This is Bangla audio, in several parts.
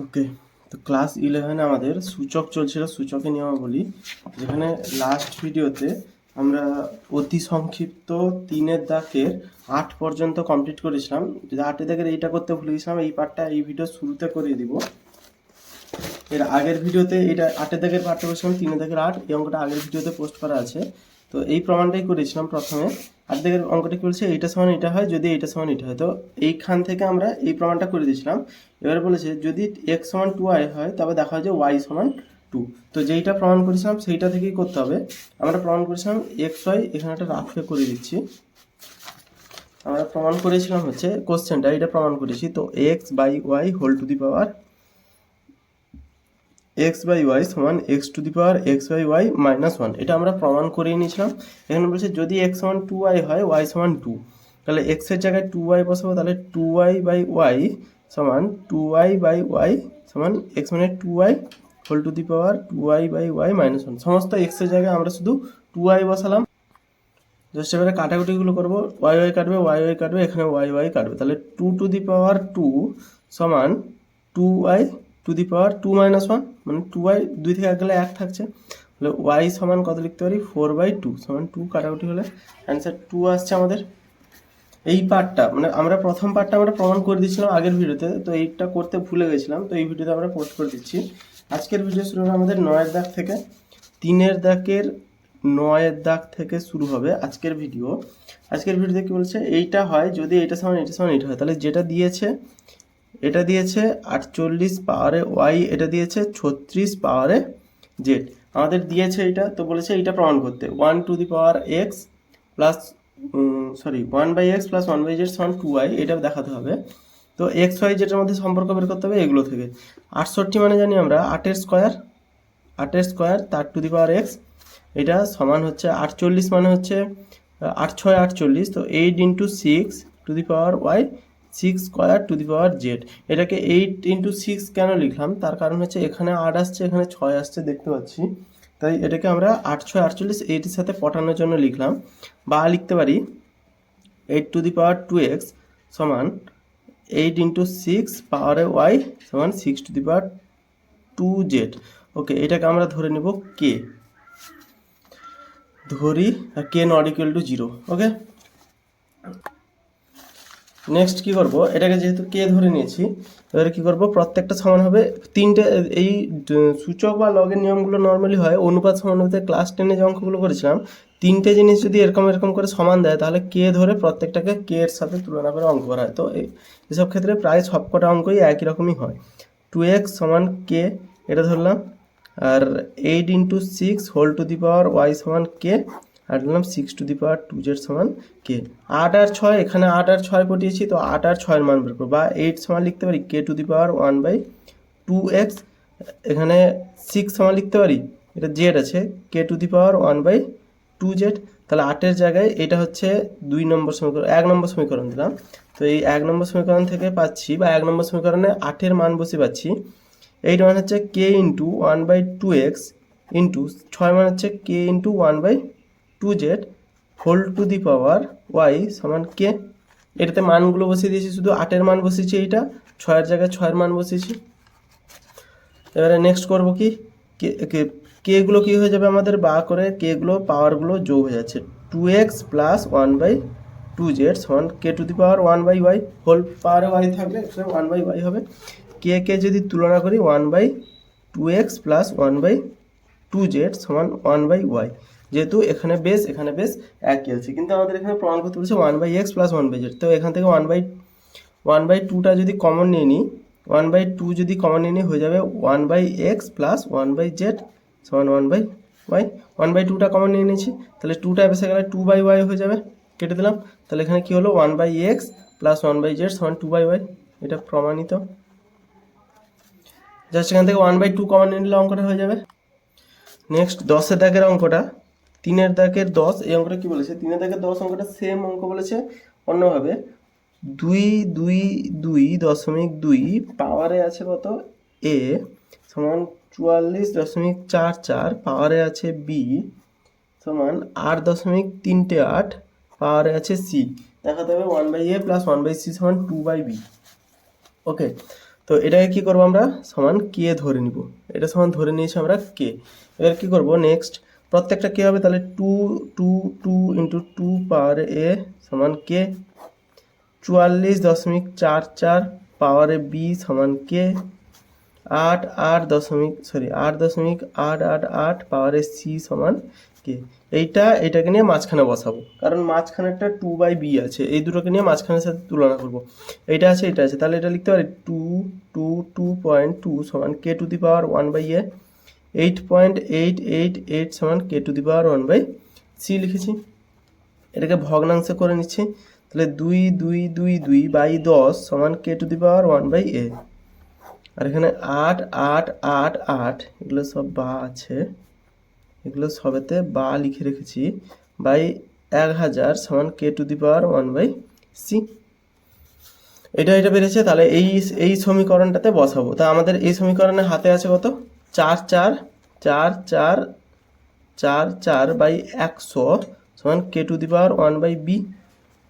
ওকে, তো ক্লাস 11 আমাদের সূচক চলছিল, সূচকের নিয়মাবলী, যেখানে লাস্ট ভিডিওতে আমরা অতি সংক্ষিপ্ত 3-এর দাগের 8 পর্যন্ত কমপ্লিট করেছিলাম। যদি 8-এর দাগের এইটা করতে ভুলে গেছিলাম, এই পার্টটা এই ভিডিও শুরুতে করিয়ে দিব। এর আগের ভিডিওতে এটা 8-এর দাগের পার্টটা বলছিলাম, 3-এর দাগের 8, এই অঙ্কটা আগের ভিডিওতে পোস্ট করা আছে। তো এই প্রমাণটাই করেছিলাম প্রথমে। 8 দাগের অঙ্কটা কি বলছে, এইটা সমান এটা হয় যদি এইটা সমান এটা হয়। তো এইখান থেকে আমরা এই প্রমাণটা করে দিয়েছিলাম। এবারে বলেছে যদি x সমান 2y হয় তবে দেখা হয় যে y সমান 2। তো যেইটা প্রমাণ করেছিলাম সেইটা থেকেই করতে হবে। আমরা প্রমাণ করেছিলাম xy, এখানে একটা রাফে করে দিচ্ছি। আমরা প্রমাণ করেছিলাম হচ্ছে কোশ্চেনটা, এটা প্রমাণ করেছি। তো x/y whole to the power x/y সমান x⁴ মাইনাস 1, এটা আমরা প্রমাণ করেই নিয়েছিলাম। এখানে বলছে যদি x সমান 2y হয় y সমান 2, তাহলে x এর জায়গায় 2y বসাবো, তাহলে 2y/y সমান 2y/y সমান x মানে 2y whole to the power 2y/y minus 1। সমস্ত x এর জায়গায় আমরা শুধু 2y বসালাম। জাস্ট এবারে কাটাকুটিগুলো করবো, y কাটবে, y কাটবে, এখানে y কাটবে, তাহলে 2 টু দি পাওয়ার 2 সমান 2y two the power 2 minus 1, মানে 2y 2 থেকে 1 গেলে 1 থাকছে। তাহলে y সমান কত লিখতে পারি, 4/2 সমান 2, কাটাকুটি হলে অ্যান্সার 2 আসছে আমাদের। এই পার্টটা মানে আমরা প্রথম পার্টটা আমরা প্রমাণ করে দিয়েছিলাম আগের ভিডিওতে, তো এইটা করতে ভুলে গেছিলাম, তো এই ভিডিওতে আমরা পোস্ট করে দিচ্ছি। আজকের ভিডিও শুরু হবে আমাদের 9-এর দাগ থেকে। 3-এর দাগের 9-এর দাগ থেকে শুরু হবে আজকের ভিডিও। আজকের ভিডিওতে কি বলছে, এইটা হয় যদি এইটা সমান এটা হয়, তাহলে যেটা দিয়েছে এটা দিয়েছে 48 পাওয়ারে ওয়াই, এটা দিয়েছে 36 পাওয়ারে জেড, আমাদের দিয়েছে এইটা। তো বলেছে এইটা প্রমাণ করতে 1 two the power x plus 1/x plus 1/z সমান 2y, এটা দেখাতে হবে। তো এক্স ওয়াই যেটার মধ্যে সম্পর্ক বের করতে হবে এগুলো থেকে। 68 মানে জানি আমরা 8-এর স্কোয়ার তার টু দি পাওয়ার এক্স, এটা সমান হচ্ছে 48 মানে হচ্ছে 8×6 48, তো 8 into 6 to the power y 6 square to the power z. এটাকে 8 ইন্টু 6 কেন লিখলাম, তার কারণ হচ্ছে এখানে 8 আসছে, এখানে 6 আসছে দেখতে পাচ্ছি, তাই এটাকে আমরা 8×6 48 এইটির সাথে পটানোর জন্য লিখলাম। বা লিখতে পারি 8 টু দি পাওয়ার 2x সমান 8 ইন্টু 6 পাওয়ারে ওয়াই সমান 6 টু দি পাওয়ার 2z। ওকে, এটাকে আমরা ধরে নেব কে, ধরি k not equal to 0। Okay, next কি করব, এটাকে যেহেতু কে ধরে নিয়েছি, এবারে কি করব, প্রত্যেকটা সমান হবে তিনটে। এই সূচক বা লগের নিয়মগুলো নর্মালি হয় অনুপাত সমানুপাতে, ক্লাস 10-এ যে অঙ্কগুলো করেছিলাম, তিনটে জিনিস যদি এরকম এরকম করে সমান দেয় তাহলে কে ধরে প্রত্যেকটাকে কে এর সাথে তুলনা করে অঙ্ক করা হয়। তো এইসব ক্ষেত্রে প্রায় সবকটা অঙ্কই একই রকমই হয়। 2x সমান কে এটা ধরলাম, আর 8 into 6 whole to the power Y সমান কে, আর ধরলাম 6 টু দি পাওয়ার 2z সমান কে। 8 আর 6, এখানে 8 আর 6 পটিয়েছি, তো 8 আর 6 এর মান বের করবো, বা 8 সমান লিখতে পারি কে টু দি পাওয়ার 1/2x, এখানে 6 সমান লিখতে পারি, এটা জেড আছে, কে টু দি পাওয়ার 1/2z। তাহলে 8-এর জায়গায় এটা হচ্ছে 2 নম্বর সমীকরণ, 1 নম্বর সমীকরণ দিলাম। তো এই 1 নম্বর সমীকরণ থেকে পাচ্ছি, বা 1 নম্বর সমীকরণে 8-এর মান বসে পাচ্ছি, 8 মান হচ্ছে কে ইন্টু 1/2x ইন্টু 6 মান হচ্ছে k into 1/2z whole to the power Y সমান কে। এটাতে মানগুলো বসিয়ে দিয়েছি, শুধু 8-এর মান বসিয়েছি, এইটা 6-এর জায়গায় 6-এর মান বসিয়েছি। এবারে নেক্সট করব কি, কেগুলো কী হয়ে যাবে আমাদের, বা করে কেগুলো পাওয়ারগুলো যোগ হয়ে যাচ্ছে, 2x প্লাস 1/2z সমান k to the power 1/y, whole পাওয়ারে ওয়াই থাকবে, 1/y হবে। কে যদি তুলনা করি 1/2x প্লাস 1/2z সমান 1/y, যেহেতু এখানে বেস একই আছে, কিন্তু আমাদের এখানে প্রমাণ করতে বলছে 1/x প্লাস 1/z। তো এখান থেকে 1/2টা যদি কমন নিয়ে নিই, 1/2 যদি কমন নিয়ে নিই হয়ে যাবে 1/x প্লাস 1/z সমান 1/y। 1/2টা কমন নিয়ে নিয়েছি, তাহলে 2টা বেসে গেলে 2/y হয়ে যাবে, কেটে দিলাম। তাহলে এখানে কি হলো, 1/x প্লাস 1/z সমান 2/y, এটা প্রমাণিত। জাস্ট এখান থেকে 1/2 কমন নিয়ে নিলে অঙ্কটা হয়ে যাবে। নেক্সট 10-এর দাগের অঙ্কটা, 3-এর দাগের 10, এই অঙ্কটা কি বলেছে, 3-এর দাগের 10 অঙ্কটা সেম অঙ্ক বলেছে অন্যভাবে। 2 পাওয়ারে আছে কত, এ সমান 44.44 পাওয়ারে আছে বি সমান 8.38 পাওয়ারে আছে সি, দেখাতে হবে 1/a প্লাস 1/c সমান 2/b। ওকে, তো এটাকে কি করব আমরা সমান কে ধরে নিব, এটা সমান ধরে নিয়েছি আমরা কে। এবার কি করব নেক্সট প্রত্যেকটা কে হবে, তাহলে 2 ইন্টু 2 পাওয়ার a সমান কে, 44.44 পাওয়ারে b সমান কে, 8.88 পাওয়ারে c সমান কে। এইটাকে নিয়ে মাঝখানে বসাবো, কারণ মাঝখানেরটা 2/b আছে, এই দুটোকে নিয়ে মাঝখানের সাথে তুলনা করব। এটা আছে এটা আছে, তাহলে এটা লিখতে পারি 2.2 সমান k to the power 1/a, 8.888 সমান k to the power 1/c লিখেছি। এটাকে ভগ্নাংশে করে নিচ্ছি, তাহলে 2 সমান k to the power 1/a। আর এখানে 8 এগুলো সব বা আছে, এগুলো সবেতে বা লিখে রেখেছি, বাই 1000 সমান k to the power 1/c। এটা বেরিয়েছে, তাহলে এই সমীকরণটাতে বসাবো। তা আমাদের এই সমীকরণে হাতে আছে কত, 4 বাই 100 সমান k to the power 1/b।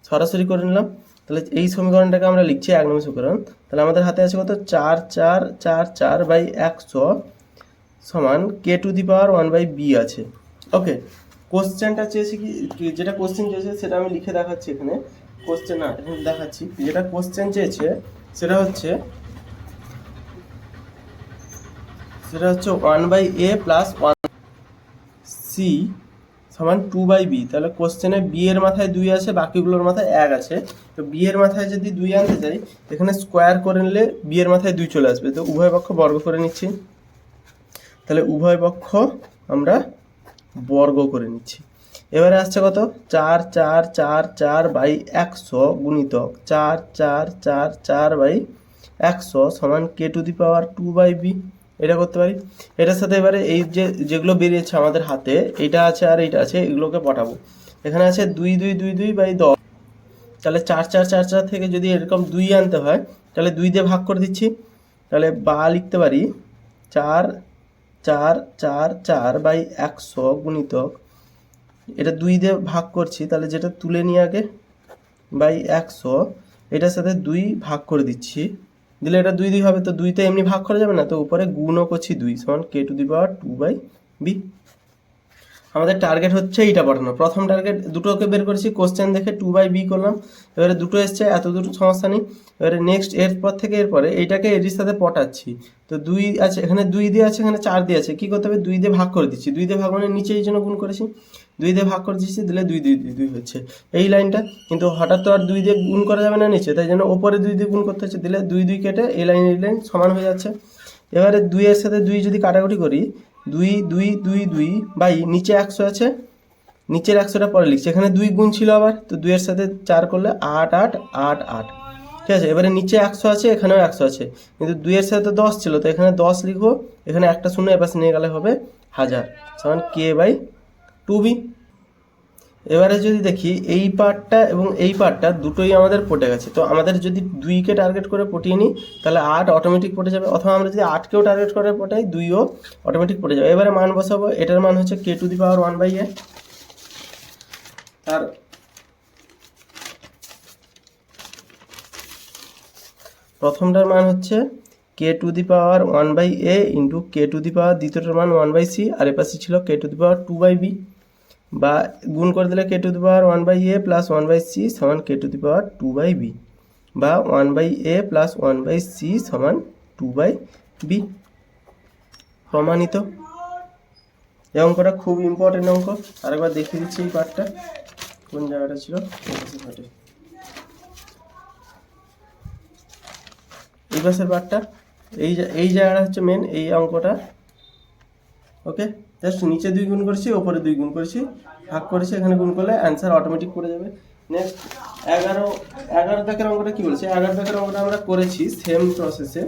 সরাসরি করে নিলাম, তাহলে এই সমীকরণটাকে আমরা লিখছি 1 নম্বর সমীকরণ। তাহলে আমাদের হাতে আছে কত, 4 বাই 100 সমান k to the power 1/b আছে। ওকে, কোশ্চেনটা চেয়েছি কি, যেটা কোশ্চেন চেয়েছে সেটা আমি লিখে দেখাচ্ছি এখানে। কোশ্চেন না, এখানে দেখাচ্ছি যেটা কোশ্চেন চেয়েছে সেটা হচ্ছে 1/a প্লাস 1c সমান 2/b। তাহলে কোশ্চেনে b এর মাথায় 2 আছে, বাকিগুলোর মাথায় 1 আছে। তো b এর মাথায় যদি 2 আনতে চাই, এখানে স্কোয়ার করে নিলে b এর মাথায় 2 চলে আসবে। তো উভয় পক্ষ বর্গ করে নিচ্ছি, তাহলে উভয় পক্ষ আমরা বর্গ করে নিচ্ছি। এবারে আসছে কত, 4 বাই 100 গুণিতক 4 বাই 100 সমান k to the power 2/b। এটা করতে পারি। এটার সাথে এবারে এই যেগুলো বেরিয়েছে আমাদের হাতে, এইটা আছে আর এইটা আছে, এগুলোকে পটাবো। এখানে আছে 2 তাহলে 4 থেকে যদি এরকম 2 আনতে হয়, তাহলে 2 দিয়ে ভাগ করে দিচ্ছি। তাহলে বা লিখতে পারি 4 বাই 100 গুণিতক, এটা 2 দিয়ে ভাগ করছি, তাহলে যেটা তুলে নিয়ে আগে বাই 100, এটার সাথে 2 ভাগ করে দিচ্ছি, দিলে এটা 2 হবে। তো 2তে এমনি ভাগ করা যাবে না, তো উপরে গুণও করছি 2 সমান k to the power 2/b। আমাদের টার্গেট হচ্ছে এইটা পাঠানো। প্রথম টার্গেট দুটোকে বের করেছি, কোশ্চেন দেখে 2/b করলাম। এবারে দুটো এসছে, এত দুটো সমস্যা নেই। এবারে নেক্সট এরপর থেকে এরপরে এইটাকে এর সাথে পটাচ্ছি। তো 2 আছে এখানে, 2 দিয়ে আছে এখানে, 4 দিয়ে আছে, কী করতে হবে, 2 দিয়ে ভাগ করে দিচ্ছি। 2 দিয়ে ভাগ মানে নিচে এই জন্য গুণ করেছি, 2 দিয়ে ভাগ করে দিচ্ছি, দিলে 2 হচ্ছে এই লাইনটা। কিন্তু হঠাৎ তো আর 2 দিয়ে গুণ করা যাবে না নিচে, তাই জন্য ওপরে 2 দিয়ে গুণ করতে হচ্ছে, দিলে 2 কেটে এই লাইন সমান হয়ে যাচ্ছে। এবারে 2 এর সাথে 2 যদি কাটাকুটি করি, 2 বাই নিচে 100 আছে, নিচের 100টা পরে লিখছি, এখানে 2 গুণ ছিল আবার, তো 2 এর সাথে 4 করলে 8, ঠিক আছে। এবারে নিচে 100 আছে, এখানেও 100 আছে, কিন্তু 2 এর সাথে তো 10 ছিল, তো এখানে 10 লিখবো, এখানে একটা শূন্য এপাশে নিয়ে গেলে হবে 1000 সমান k/2b। এবারে যদি দেখি এই পার্টটা এবং এই পার্টটা দুটোই আমাদের পটে গেছে। তো আমাদের যদি 2কে টার্গেট করে পটিয়ে নিই, তাহলে 8 অটোমেটিক পটে যাবে, অথবা আমরা যদি 8কেও টার্গেট করে পটাই, 2ও অটোমেটিক পটে যাবে। এবারে মান বসাবো, এটার মান হচ্ছে k to the power 1/a, আর প্রথমটার মান হচ্ছে k to the power 1/a into k to the power, দ্বিতীয়টার মান 1/c, আর এপাশে ছিল কে টু দি পাওয়ার 2/b, বা গুণ করে দিলে কে to the power 1/a plus 1/c সমান k to the power 2/b, বা 1/a প্লাস 1/c সমান 2/b। প্রমাণিত। এই অঙ্কটা খুব ইম্পর্টেন্ট অঙ্ক, আরেকবার দেখিয়ে দিচ্ছি এই পার্টটা কোন জায়গাটা ছিল। এই পাশের পার্টটা, এই জায়গাটা হচ্ছে মেন এই অঙ্কটা। ওকে, জাস্ট নিচে 2 গুণ করেছি, ওপরে 2 গুণ করেছি, ভাগ করেছি, এখানে গুণ করলে অ্যান্সার অটোমেটিক পড়ে যাবে। নেক্সট 11 দাগের অঙ্কটা কি বলেছে, 11 দাগের অঙ্কটা আমরা করেছি সেম প্রসেসে।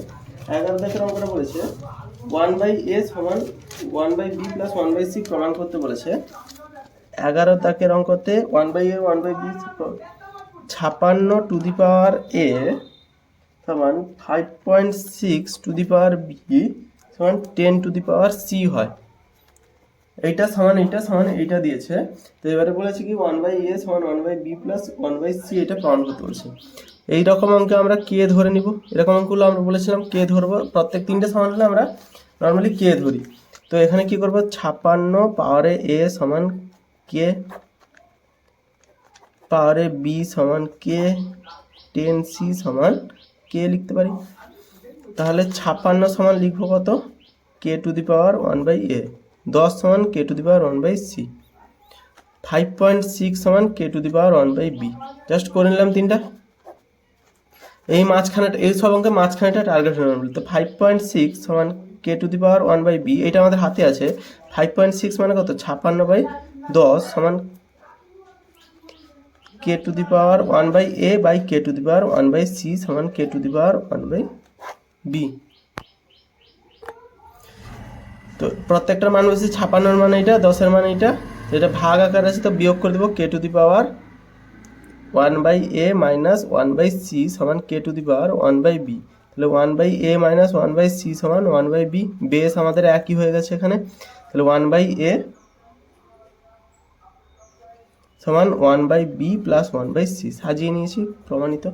11 দাগের অঙ্কটা বলেছে 1/a সমান 1/b প্লাস 1/c প্রমাণ করতে বলেছে। 11 দাগের অঙ্কতে 1/a 1/b 56 two the power a সমান 5.6 টু দি পাওয়ার b সমান 10 টু দি পাওয়ার c হয়। এইটা সমান এইটা দিয়েছে। তো এবারে বলেছে কি 1/a সমান 1/b প্লাস 1/c, এটা প্রমাণ করতে বলছে। এইরকম অঙ্কে আমরা কে ধরে নিব, এরকম অঙ্কগুলো আমরা বলেছিলাম কে ধরবো, প্রত্যেক তিনটে সমান হলে আমরা নর্মালি কে ধরি। তো এখানে কি করব, 56 পাওয়ারে a সমান কে, পাওয়ারে b সমান কে, 10c সমান কে লিখতে পারি। তাহলে 56 সমান লিখবো কত, কে টু দি পাওয়ার 1/a, 10 সমান k to the power 1/c, 5.6 সমান k to the power 1/b। Just করে নিলাম তিনটা। এই মাঝখানেটা, এই সব অঙ্কের মাঝখানেটা টার্গেট নেবেন। তো 5.6 সমান k to the power 1/b, এটা আমাদের হাতে আছে। 5.6 মানে কত, 56/10 সমান k to the power 1/a by k to the power 1/c সমান k to the power 1/b। তো প্রত্যেকটার মান বসে 56 মান এইটা, 10-এর মান এইটা, এটা ভাগ আকার আছে তো বিয়োগ করে দেবো। কে to the power 1/a minus 1/c সমান k to the power 1/b। তাহলে 1/a মাইনাস 1/c সমান 1/b, বেস আমাদের একই হয়ে গেছে এখানে। তাহলে 1/a সমান 1/b প্লাস 1/c, সাজিয়ে নিয়েছি, প্রমাণিত।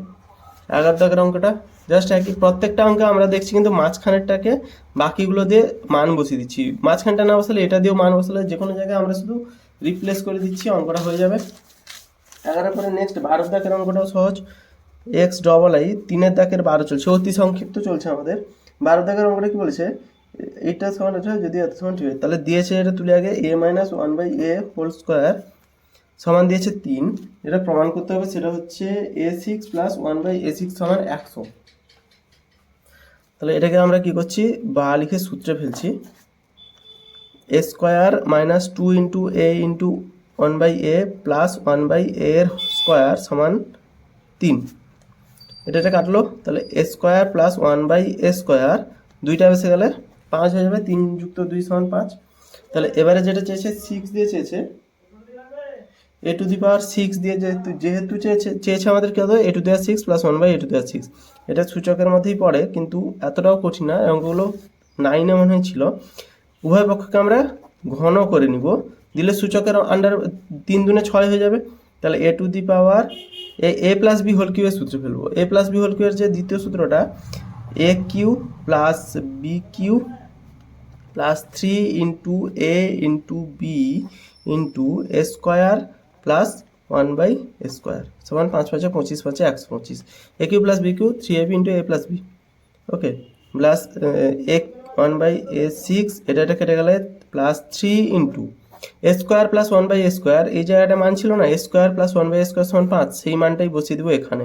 11 দাগের অঙ্কটা জাস্ট একই, প্রত্যেকটা অঙ্কে আমরা দেখছি কিন্তু মাঝখানেরটাকে বাকিগুলো দিয়ে মান বসিয়ে দিচ্ছি। মাঝখানটা না বসালে এটা দিয়েও মান বসালে যে কোনো জায়গায় আমরা শুধু রিপ্লেস করে দিচ্ছি, অঙ্কটা হয়ে যাবে। 11 পরে নেক্সট 12 দাগের অঙ্কটাও সহজ। x∆i 3-এর দাগের 12 চলছে, অতি সংক্ষিপ্ত চলছে আমাদের। 12 দাগের অঙ্কটা কি বলেছে, এইটা সমান এটা যদি এত সমান ঠিক হয়, তাহলে দিয়েছে এটা তুলে আগে a minus 1/a whole square সমান দিয়েছে 3, এটা প্রমাণ করতে হবে। সেটা হচ্ছে a6 প্লাস 1/a6 সমান 100। তাহলে এটাকে আমরা কি করছি, বা লিখে সূত্রে ফেলছি, a square minus 2 into a into 1/a plus 1/a এর স্কোয়ার সমান 3। এটা কাটলো, তাহলে a square plus 1/a square, দুইটা বেসে গেলে 5 হয়ে যাবে, 3 যুক্ত 2 সমান 5। তাহলে এবারে যেটা চেয়েছে 6 দিয়ে চেয়েছে, a টু দি পাওয়ার 6 দিয়ে যেহেতু চেয়েছে আমাদের কি হবে, a to the power 6 plus 1/a to the power 6। এটা সূচকের মধ্যেই পড়ে কিন্তু এতটাও কঠিন না, অঙ্কগুলো 9-এ মনে হয়েছিল। উভয় পক্ষকে আমরা ঘন করে নিব, দিলে সূচকের আন্ডার 3 দুনে 6 হয়ে যাবে। তাহলে a to the power a plus b whole কিউবের সূত্রে ফেলবো। a প্লাস বি হোল কিউবের যে দ্বিতীয় সূত্রটা, a cube plus b cube plus 3 into a into b into a square plus 1/a square সমান 5 5 25 5 125। a cube plus b cube 3ab into a plus b, okay, plus a 1/a6, এটা কেটে গেলে plus 3 into a square plus 1/a square, এই জায়গাটা মান ছিল না, a square plus 1/a square সমান 5, সেই মানটাই বসিয়ে দেবো এখানে,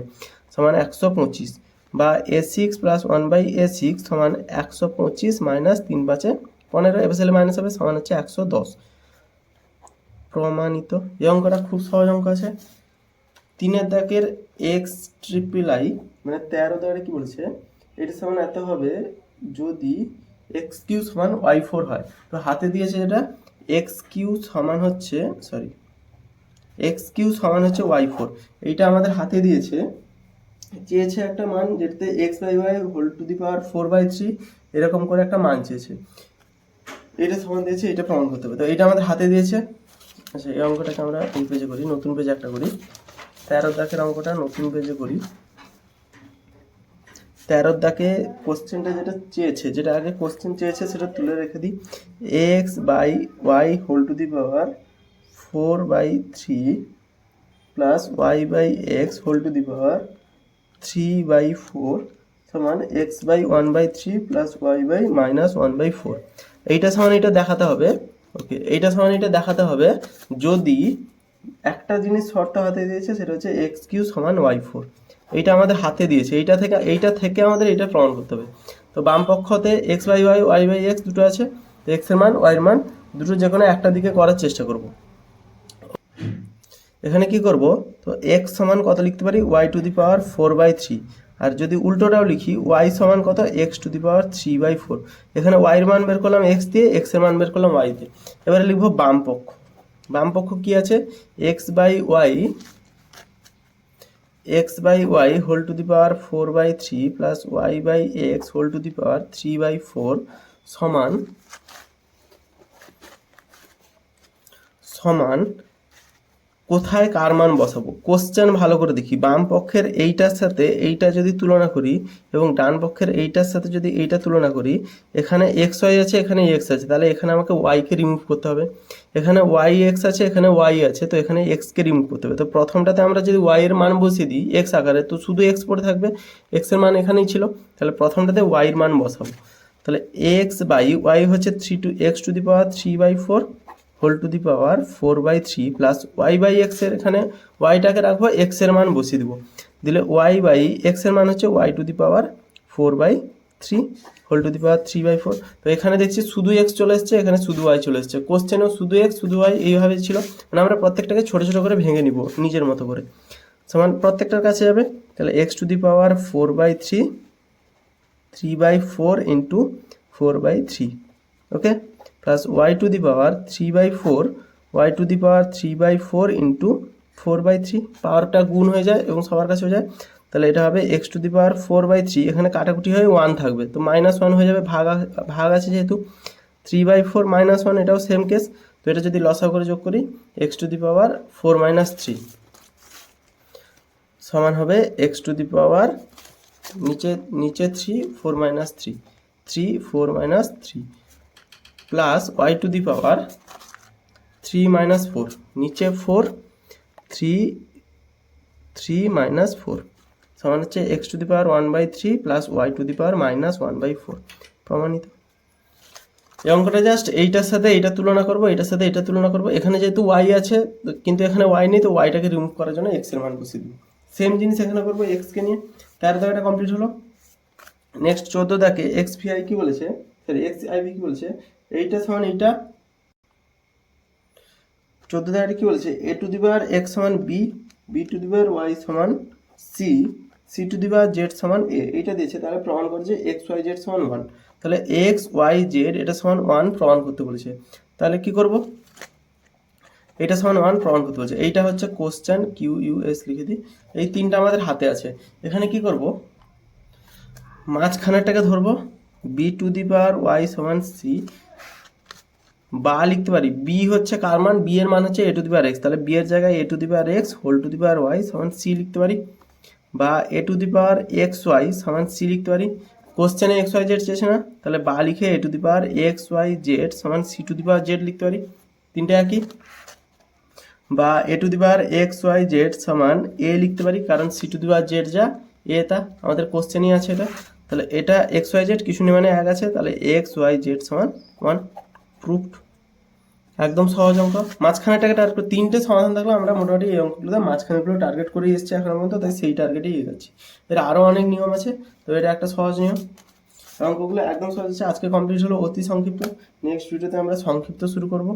সমান 125, বা a6 প্লাস 1/a6 সমান 125 মাইনাস 3 5 15, এবার মাইনাস হবে, সমান হচ্ছে 110। প্রমাণিত। এই অঙ্কটা খুব সহজ অঙ্ক আছে। 3-এর দাগের x∼i মানে 13 দাগের কি বলছে, এটা সমান এত হবে যদি x³ সমান y4 হয়। তো হাতে দিয়েছে যেটা x³ সমান হচ্ছে x³ সমান হচ্ছে y4, এইটা আমাদের হাতে দিয়েছে। চেয়েছে একটা মান যেটাতে x/y whole to the power 4/3 এরকম করে একটা মান চেয়েছে, এটা সমান দিয়েছে, এটা প্রমাণ করতে হবে। তো এটা আমাদের হাতে দিয়েছে। আচ্ছা, এই অঙ্কটাকে আমরা এই পেজে করি, নতুন পেজে একটা করি। 13 দাগের অঙ্কটা নতুন পেজে করি। 13 দাগে কোশ্চেনটা যেটা চেয়েছে, যেটা আগে কোশ্চেন চেয়েছে সেটা তুলে রেখে দিই। x/y whole to the power 4/3 plus y/x whole to the power 3/4 সমান x/1/3 প্লাস y/-1/4। এইটা সমান এটা দেখাতে হবে, ওকে, এইটা সমান এটা দেখাতে হবে যদি একটা জিনিস শর্ত হাতে দিয়েছে, সেটা হচ্ছে x³ সমান y4, এইটা আমাদের হাতে দিয়েছে। এইটা থেকে আমাদের এটা প্রমাণ করতে হবে। তো বাম পক্ষতে x/y y/x দুটো আছে, তো x এর মান y এর মান দুটো যে কোনো একটা দিকে করার চেষ্টা করব। এখানে কি করব, তো x সমান কত লিখতে পারি, y টু দি পাওয়ার 4/3, আর যদি উল্টোটাও লিখি y সমান কত, x টু দি পাওয়ার 3/4। এখানে y এর মান বের করলাম x দিয়ে, x এর মান বের করলাম y দিয়ে। এবারে লিখবো বাম পক্ষ। বাম পক্ষ কি আছে, x/y whole to the power 4/3 plus y/x whole to the power 3/4 সমান সমান কোথায় কার মান বসাবো। কোশ্চেন ভালো করে দেখি, বাম পক্ষের এইটার সাথে এইটা যদি তুলনা করি এবং ডান পক্ষের এইটার সাথে যদি এইটা তুলনা করি, এখানে এক্স ওয়াই আছে, এখানে এক্স আছে, তাহলে এখানে আমাকে ওয়াইকে রিমুভ করতে হবে। এখানে ওয়াই এক্স আছে, এখানে ওয়াই আছে, তো এখানে এক্সকে রিমুভ করতে হবে। তো প্রথমটাতে আমরা যদি ওয়াই এর মান বসিয়ে দিই এক্স আকারে, তো শুধু এক্স পড়ে থাকবে, এক্স এর মান এখানেই ছিল, তাহলে প্রথমটাতে ওয়াই এর মান বসাবো। তাহলে এক্স বাই ওয়াই হচ্ছে x to the power 3/4 whole to the power 4/3 plus y by x এর, এখানে ওয়াইটাকে রাখবো, এক্স এর মান বসিয়ে দেবো, দিলে ওয়াই বাই এক্স এর মান হচ্ছে Y to the power 4/3 whole to the power 3/4। তো এখানে দেখছি শুধু এক্স চলে এসছে, এখানে শুধু ওয়াই চলে এসছে, কোশ্চেনেও শুধু এক্স শুধু ওয়াই এইভাবে ছিল, মানে আমরা প্রত্যেকটাকে ছোটো ছোটো করে ভেঙে নিব নিজের মতো করে, সমান প্রত্যেকটার কাছে যাবে। তাহলে x to the power 4/3 3/4 into 4/3, okay, plus y to the power 3/4 y to the power 3/4 into 4/3, পাওয়ারটা গুণ হয়ে যায় এবং সবার কাছে হয়ে যায়। তাহলে এটা হবে এক্স টু দি পাওয়ার 4/3, এখানে কাটাকুটি হয়ে 1 থাকবে, তো -1 হয়ে যাবে, ভাগ আছে যেহেতু, 3/4 -1, এটাও সেম কেস। তো এটা যদি লসাগু করে যোগ করি, এক্স টু দি পাওয়ার 4 - 3 সমান হবে এক্স টু দি পাওয়ার নিচে 3 4 - 3 3 4 - 3 plus y to the power 3 - 4 নিচে 4 3 3 - 4 সমান হচ্ছে x to the power 1/3 plus y to the power -1/4, প্রমাণিত। এই অঙ্কটা জাস্ট এইটার সাথে এইটা তুলনা করব, এটার সাথে এটা তুলনা করব, এখানে যেহেতু ওয়াই আছে কিন্তু এখানে ওয়াই নেই, তো ওয়াইটাকে রিমুভ করার জন্য এক্স এর মান বসিয়ে দিব। সেম জিনিস এখানে করবো এক্সকে নিয়ে। 13 দাগটা কমপ্লিট হলো। নেক্সট 14 দাগে এক্স ভি আই কি বলেছে, সরি এক্স আই ভি কি বলেছে, এইটা সমান এইটা। 14 দাগটা কি বলেছে, A to the power X সমান B, B to the power Y সমান C, C to the power Z সমান এ, এইটা দিয়েছে। তাহলে প্রমাণ করছে এক্স ওয়াই জেড সমান 1, তাহলে এক্স ওয়াই জেড এটা সমান 1 প্রমাণ করতে বলেছে। তাহলে কি করব, এটা সমান 1 প্রমাণ করতে বলছে, এইটা হচ্ছে কোশ্চেন, কিউ ইউ এস লিখে দিই। এই তিনটা আমাদের হাতে আছে। এখানে কি করব, মাঝখানেরটাকে ধরবো, b to the power Y সমান সি, বা লিখতে পারি বি হচ্ছে কার মান, বি এর মান হচ্ছে A to the power X, তাহলে বি এর জায়গায় A to the power X whole to the power Y সমান সি লিখতে পারি, বা A to the power X Y সমান সি লিখতে পারি। কোশ্চেনে এক্স ওয়াই জেড চেয়েছে না, তাহলে বা লিখে A to the power X Y Z সমান C to the power Z লিখতে পারি, তিনটে একই। বা A to the power X Y Z সমান এ লিখতে পারি, কারণ C to the power Z যা এ তা আমাদের কোশ্চেনই আছে এটা। তাহলে এটা এক্স ওয়াই জেড কিছু নেই মানে 1 আছে, তাহলে এক্স ওয়াই জেড সমান 1, প্রুফড। একদম সহজ অঙ্ক। মাঝখানেটাকে টার্গেট করে, তিনটে সমাধান থাকলে আমরা মোটামুটি এই অঙ্কগুলোতে মাঝখানেগুলো টার্গেট করে এসেছি এখন পর্যন্ত, তাই সেই টার্গেটেই এগোচ্ছি। এর আরও অনেক নিয়ম আছে, তো এটা একটা সহজ নিয়ম। অঙ্কগুলো একদম সহজ আছে। আজকে কমপ্লিট হলো অতি সংক্ষিপ্ত, নেক্সট ভিডিওতে আমরা সংক্ষিপ্ত শুরু করব।